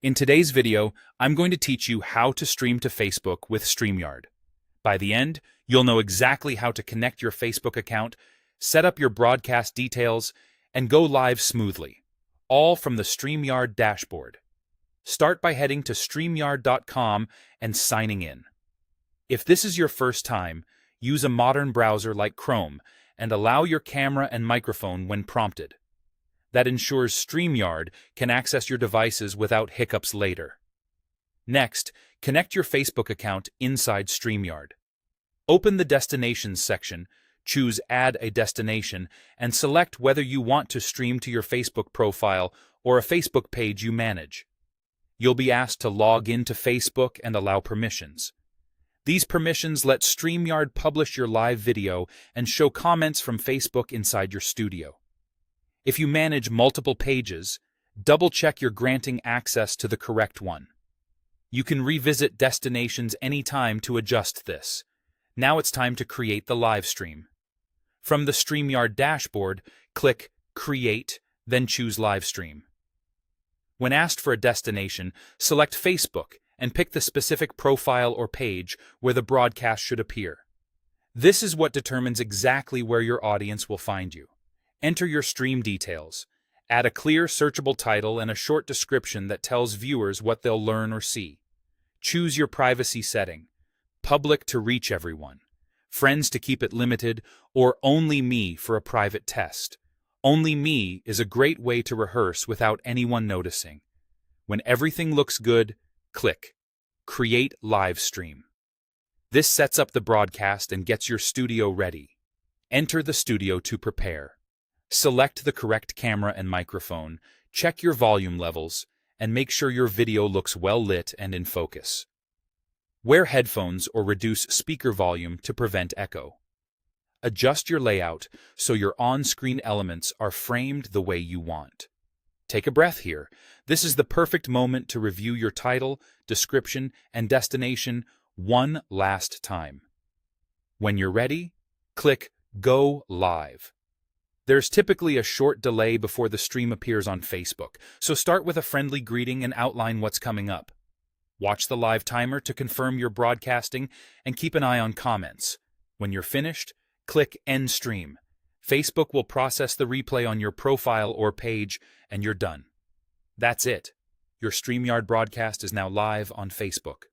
In today's video, I'm going to teach you how to stream to Facebook with StreamYard. By the end, you'll know exactly how to connect your Facebook account, set up your broadcast details, and go live smoothly, all from the StreamYard dashboard. Start by heading to StreamYard.com and signing in. If this is your first time, use a modern browser like Chrome and allow your camera and microphone when prompted. That ensures StreamYard can access your devices without hiccups later. Next, connect your Facebook account inside StreamYard. Open the Destinations section, choose Add a Destination, and select whether you want to stream to your Facebook profile or a Facebook page you manage. You'll be asked to log into Facebook and allow permissions. These permissions let StreamYard publish your live video and show comments from Facebook inside your studio. If you manage multiple pages, double-check you're granting access to the correct one. You can revisit destinations anytime to adjust this. Now it's time to create the live stream. From the StreamYard dashboard, click Create, then choose Live Stream. When asked for a destination, select Facebook and pick the specific profile or page where the broadcast should appear. This is what determines exactly where your audience will find you. Enter your stream details. Add a clear, searchable title and a short description that tells viewers what they'll learn or see. Choose your privacy setting: public to reach everyone, friends to keep it limited, or only me for a private test. Only me is a great way to rehearse without anyone noticing. When everything looks good, click Create Live Stream. This sets up the broadcast and gets your studio ready. Enter the studio to prepare. Select the correct camera and microphone, check your volume levels, and make sure your video looks well lit and in focus. Wear headphones or reduce speaker volume to prevent echo. Adjust your layout so your on-screen elements are framed the way you want. Take a breath here. This is the perfect moment to review your title, description, and destination one last time. When you're ready, click Go Live. There's typically a short delay before the stream appears on Facebook, so start with a friendly greeting and outline what's coming up. Watch the live timer to confirm you're broadcasting and keep an eye on comments. When you're finished, click End Stream. Facebook will process the replay on your profile or page, and you're done. That's it. Your StreamYard broadcast is now live on Facebook.